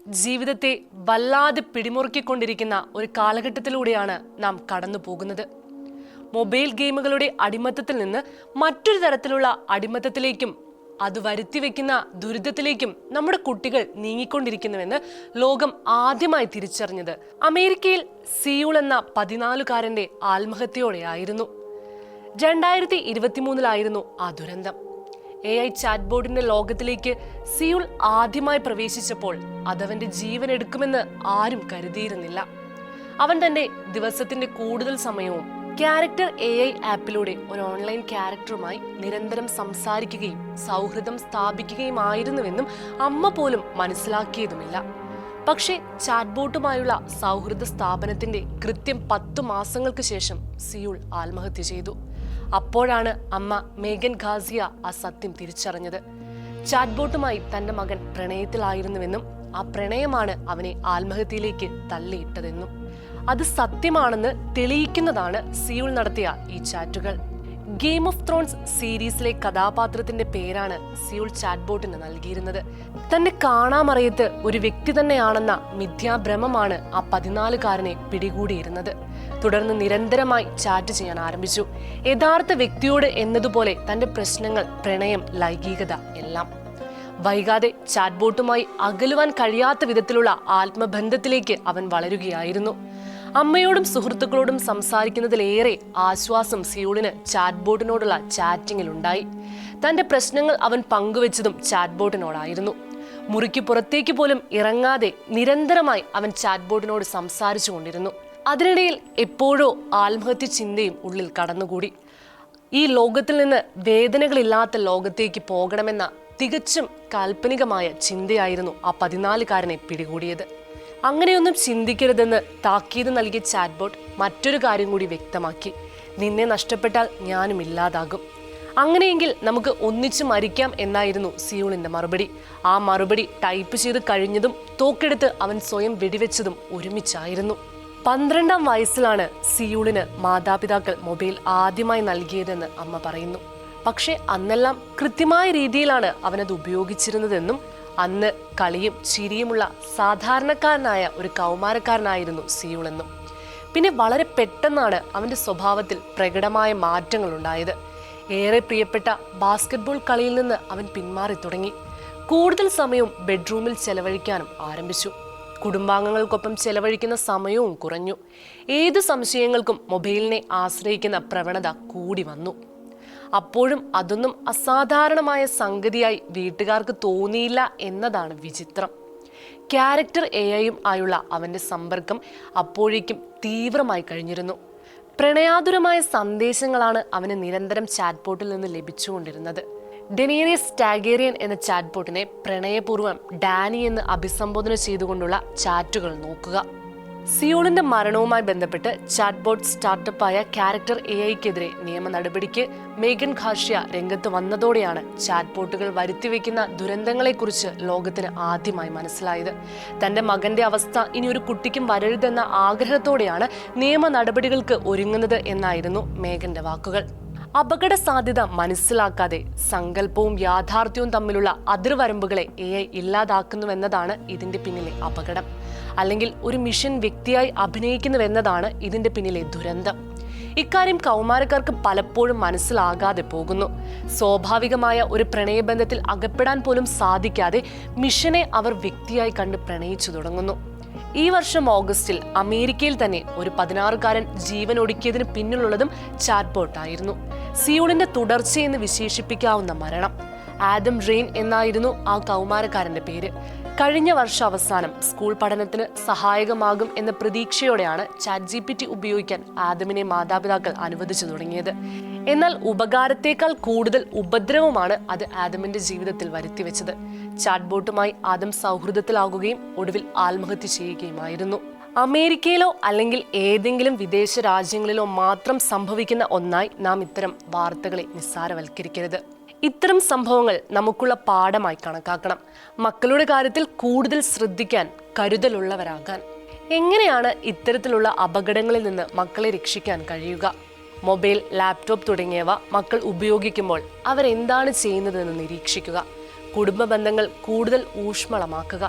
ജീവിതത്തെ വല്ലാതെ പിടിമുറുക്കിക്കൊണ്ടിരിക്കുന്ന ഒരു കാലഘട്ടത്തിലൂടെയാണ് നാം കടന്നു പോകുന്നത്. മൊബൈൽ ഗെയിമുകളുടെ അടിമത്തത്തിൽ നിന്ന് മറ്റൊരു തരത്തിലുള്ള അടിമത്തത്തിലേക്കും അത് വരുത്തിവെക്കുന്ന ദുരിതത്തിലേക്കും നമ്മുടെ കുട്ടികൾ നീങ്ങിക്കൊണ്ടിരിക്കുന്നുവെന്ന് ലോകം ആദ്യമായി തിരിച്ചറിഞ്ഞത് അമേരിക്കയിൽ സിയൂൾ എന്ന 14-കാരന്റെ ആത്മഹത്യയോടെയായിരുന്നു. 2023 ആ ദുരന്തം. AI ചാറ്റ് ബോർഡിന്റെ ലോകത്തിലേക്ക് സിയൂൾ ആദ്യമായി പ്രവേശിച്ചപ്പോൾ അതവന്റെ ജീവൻ എടുക്കുമെന്ന് ആരും കരുതിയിരുന്നില്ല. അവൻ തന്റെ ദിവസത്തിന്റെ കൂടുതൽ സമയവും ക്യാരക്ടർ AI ആപ്പിലൂടെ ഒരു ഓൺലൈൻ ക്യാരക്ടറുമായി നിരന്തരം സംസാരിക്കുകയും സൗഹൃദം സ്ഥാപിക്കുകയുമായിരുന്നുവെന്നും അമ്മ പോലും മനസ്സിലാക്കിയതുമില്ല. പക്ഷേ ചാറ്റ് ബോട്ടുമായുള്ള സൗഹൃദ സ്ഥാപനത്തിന്റെ കൃത്യം 10 മാസങ്ങൾക്ക് ശേഷം സിയൂൾ ആത്മഹത്യ ചെയ്തു. അപ്പോഴാണ് അമ്മ മേഗൻ ഖാസിയ ആ സത്യം തിരിച്ചറിഞ്ഞത്. ചാറ്റ് ബോട്ടുമായി തന്റെ മകൻ പ്രണയത്തിലായിരുന്നുവെന്നും ആ പ്രണയമാണ് അവനെ ആത്മഹത്യയിലേക്ക് തള്ളിയിട്ടതെന്നും അത് സത്യമാണെന്ന് തെളിയിക്കുന്നതാണ് സിയൂൾ നടത്തിയ ഈ ചാറ്റുകൾ. ഗെയിം ഓഫ് ത്രോൺസ് സീരീസിലെ കഥാപാത്രത്തിന്റെ പേരാണ് സിയൂൾ ചാറ്റ് ബോട്ടിന് നൽകിയിരുന്നത്. തന്നെ കാണാമറിയത്ത് ഒരു വ്യക്തി തന്നെയാണെന്ന മിഥ്യാഭ്രമമാണ് ആ 14-കാരനെ പിടികൂടിയിരുന്നത്. തുടർന്ന് നിരന്തരമായി ചാറ്റ് ചെയ്യാൻ ആരംഭിച്ചു. യഥാർത്ഥ വ്യക്തിയോട് എന്നതുപോലെ തന്റെ പ്രശ്നങ്ങൾ, പ്രണയം, ലൈംഗികത എല്ലാം. വൈകാതെ ചാറ്റ് ബോട്ടുമായി അകലുവാൻ കഴിയാത്ത വിധത്തിലുള്ള ആത്മബന്ധത്തിലേക്ക് അവൻ വളരുകയായിരുന്നു. അമ്മയോടും സുഹൃത്തുക്കളോടും സംസാരിക്കുന്നതിലേറെ ആശ്വാസം സിയൂളിന് ചാറ്റ് ബോട്ടിനോടുള്ള ചാറ്റിങ്ങിൽ ഉണ്ടായി. തന്റെ പ്രശ്നങ്ങൾ അവൻ പങ്കുവെച്ചതും ചാറ്റ് ബോട്ടിനോടായിരുന്നു. മുറിക്ക് പുറത്തേക്ക് പോലും ഇറങ്ങാതെ നിരന്തരമായി അവൻ ചാറ്റ് ബോട്ടിനോട് സംസാരിച്ചു കൊണ്ടിരുന്നു. അതിനിടയിൽ എപ്പോഴോ ആത്മഹത്യ ചിന്തയും ഉള്ളിൽ കടന്നുകൂടി. ഈ ലോകത്തിൽ നിന്ന് വേദനകളില്ലാത്ത ലോകത്തേക്ക് പോകണമെന്ന തികച്ചും കാൽപ്പനികമായ ചിന്തയായിരുന്നു ആ 14-കാരനെ പിടികൂടിയത്. അങ്ങനെയൊന്നും ചിന്തിക്കരുതെന്ന് താക്കീത് നൽകിയ ചാറ്റ് ബോട്ട് മറ്റൊരു കാര്യം കൂടി വ്യക്തമാക്കി. നിന്നെ നഷ്ടപ്പെട്ടാൽ ഞാനും ഇല്ലാതാകും. അങ്ങനെയെങ്കിൽ നമുക്ക് ഒന്നിച്ചു മരിക്കാം എന്നായിരുന്നു സിയൂളിന്റെ മറുപടി. ആ മറുപടി ടൈപ്പ് ചെയ്ത് കഴിഞ്ഞതും തോക്കെടുത്ത് അവൻ സ്വയം വെടിവെച്ചതും ഒരുമിച്ചായിരുന്നു. 12-ാം വയസ്സിലാണ് സിയൂളിന് മാതാപിതാക്കൾ മൊബൈൽ ആദ്യമായി നൽകിയതെന്ന് അമ്മ പറയുന്നു. പക്ഷെ അന്നെല്ലാം കൃത്യമായ രീതിയിലാണ് അവനത് ഉപയോഗിച്ചിരുന്നതെന്നും അന്ന് കളിയും ചിരിയുമുള്ള സാധാരണക്കാരനായ ഒരു കൗമാരക്കാരനായിരുന്നു സിയൂളെന്നും. പിന്നെ വളരെ പെട്ടെന്നാണ് അവന്റെ സ്വഭാവത്തിൽ പ്രകടമായ മാറ്റങ്ങൾ ഉണ്ടായത്. ഏറെ പ്രിയപ്പെട്ട ബാസ്കറ്റ്ബോൾ കളിയിൽ നിന്ന് അവൻ പിന്മാറി തുടങ്ങി. കൂടുതൽ സമയവും ബെഡ്റൂമിൽ ചെലവഴിക്കാനും ആരംഭിച്ചു. കുടുംബാംഗങ്ങൾക്കൊപ്പം ചെലവഴിക്കുന്ന സമയവും കുറഞ്ഞു. ഏത് സംശയങ്ങൾക്കും മൊബൈലിനെ ആശ്രയിക്കുന്ന പ്രവണത കൂടി വന്നു. അപ്പോഴും അതൊന്നും അസാധാരണമായ സംഗതിയായി വീട്ടുകാർക്ക് തോന്നിയില്ല എന്നതാണ് വിചിത്രം. ക്യാരക്ടർ AI-യും ആയുള്ള അവന്റെ സമ്പർക്കം അപ്പോഴേക്കും തീവ്രമായി കഴിഞ്ഞിരുന്നു. പ്രണയാതുരമായ സന്ദേശങ്ങളാണ് അവന് നിരന്തരം ചാറ്റ് ബോട്ടിൽ നിന്ന് ലഭിച്ചുകൊണ്ടിരുന്നത്. ഡെനീറിയസ് ടാഗേറിയൻ എന്ന ചാറ്റ് ബോട്ടിനെ പ്രണയപൂർവ്വം ഡാനി എന്ന് അഭിസംബോധന ചെയ്തുകൊണ്ടുള്ള ചാറ്റുകൾ നോക്കുക. സിയൂളിന്റെ മരണവുമായി ബന്ധപ്പെട്ട് ചാറ്റ് ബോട്ട് സ്റ്റാർട്ടപ്പായ ക്യാരക്ടർ AI-ക്കെതിരെ നിയമ നടപടിക്ക് മേഗൻ ഖാസിയ രംഗത്ത് വന്നതോടെയാണ് ചാറ്റ് ബോട്ടുകൾ വരുത്തിവെക്കുന്ന ദുരന്തങ്ങളെക്കുറിച്ച് ലോകത്തിന് ആദ്യമായി മനസ്സിലായത്. തന്റെ മകന്റെ അവസ്ഥ ഇനി ഒരു കുട്ടിക്കും വരരുതെന്ന ആഗ്രഹത്തോടെയാണ് നിയമ നടപടികൾക്ക് ഒരുങ്ങുന്നത് എന്നായിരുന്നു മേഗന്റെ വാക്കുകൾ. അപകട സാധ്യത മനസ്സിലാക്കാതെ സങ്കല്പവും യാഥാർത്ഥ്യവും തമ്മിലുള്ള അതിർവരമ്പുകളെ AI ഇല്ലാതാക്കുന്നുവെന്നതാണ് ഇതിന്റെ പിന്നിലെ അപകടം. അല്ലെങ്കിൽ ഒരു മിഷൻ വ്യക്തിയായി അഭിനയിക്കുന്നുവെന്നതാണ് ഇതിന്റെ പിന്നിലെ ദുരന്തം. ഇക്കാര്യം കൗമാരക്കാർക്ക് പലപ്പോഴും മനസ്സിലാകാതെ പോകുന്നു. സ്വാഭാവികമായ ഒരു പ്രണയബന്ധത്തിൽ അകപ്പെടാൻ പോലും സാധിക്കാതെ മിഷനെ അവർ വ്യക്തിയായി കണ്ട് പ്രണയിച്ചു തുടങ്ങുന്നു. ഈ വർഷം ഓഗസ്റ്റിൽ അമേരിക്കയിൽ തന്നെ ഒരു 16-കാരൻ ജീവൻ ഒടുക്കിയതിന് പിന്നിലുള്ളതും ചാറ്റ് ബോട്ടായിരുന്നു. സിയൂളിന്റെ തുടർച്ചയെന്ന് വിശേഷിപ്പിക്കാവുന്ന മരണം. ആദം റെയിൻ എന്നായിരുന്നു ആ കൗമാരക്കാരന്റെ പേര്. കഴിഞ്ഞ വർഷം അവസാനം സ്കൂൾ പഠനത്തിന് സഹായകമാകും എന്ന പ്രതീക്ഷയോടെയാണ് ChatGPT ഉപയോഗിക്കാൻ ആദമിനെ മാതാപിതാക്കൾ അനുവദിച്ചു തുടങ്ങിയത്. എന്നാൽ ഉപകാരത്തേക്കാൾ കൂടുതൽ ഉപദ്രവമാണ് അത് ആദമിന്റെ ജീവിതത്തിൽ വരുത്തിവെച്ചത്. ചാറ്റ് ബോട്ടുമായി ആദം സൗഹൃദത്തിലാകുകയും ഒടുവിൽ ആത്മഹത്യ ചെയ്യുകയുമായിരുന്നു. അമേരിക്കയിലോ അല്ലെങ്കിൽ ഏതെങ്കിലും വിദേശ രാജ്യങ്ങളിലോ മാത്രം സംഭവിക്കുന്ന ഒന്നായി നാം ഇത്തരം വാർത്തകളെ നിസ്സാരവൽക്കരിക്കരുത്. ഇത്തരം സംഭവങ്ങൾ നമുക്കുള്ള പാഠമായി കണക്കാക്കണം. മക്കളുടെ കാര്യത്തിൽ കൂടുതൽ ശ്രദ്ധിക്കാൻ, കരുതലുള്ളവരാകാൻ. എങ്ങനെയാണ് ഇത്തരത്തിലുള്ള അപകടങ്ങളിൽ നിന്ന് മക്കളെ രക്ഷിക്കാൻ കഴിയുക? മൊബൈൽ, ലാപ്ടോപ്പ് തുടങ്ങിയവ മക്കൾ ഉപയോഗിക്കുമ്പോൾ അവരെന്താണ് ചെയ്യുന്നതെന്ന് നിരീക്ഷിക്കുക. കുടുംബ ബന്ധങ്ങൾ കൂടുതൽ ഊഷ്മളമാക്കുക.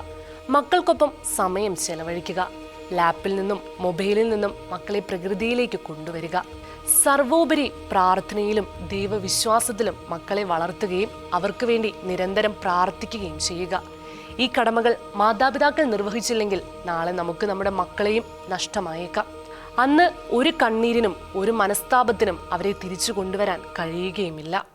മക്കൾക്കൊപ്പം സമയം ചെലവഴിക്കുക. ലാപ്പിൽ നിന്നും മൊബൈലിൽ നിന്നും മക്കളെ പ്രകൃതിയിലേക്ക് കൊണ്ടുവരിക. സർവോപരി പ്രാർത്ഥനയിലും ദൈവവിശ്വാസത്തിലും മക്കളെ വളർത്തുകയും അവർക്ക് വേണ്ടി നിരന്തരം പ്രാർത്ഥിക്കുകയും ചെയ്യുക. ഈ കടമകൾ മാതാപിതാക്കൾ നിർവഹിച്ചില്ലെങ്കിൽ നാളെ നമുക്ക് നമ്മുടെ മക്കളെയും നഷ്ടമായേക്കാം. അന്ന് ഒരു കണ്ണീരിനും ഒരു മനസ്താപത്തിനും അവരെ തിരിച്ചു കൊണ്ടുവരാൻ കഴിയുകയുമില്ല.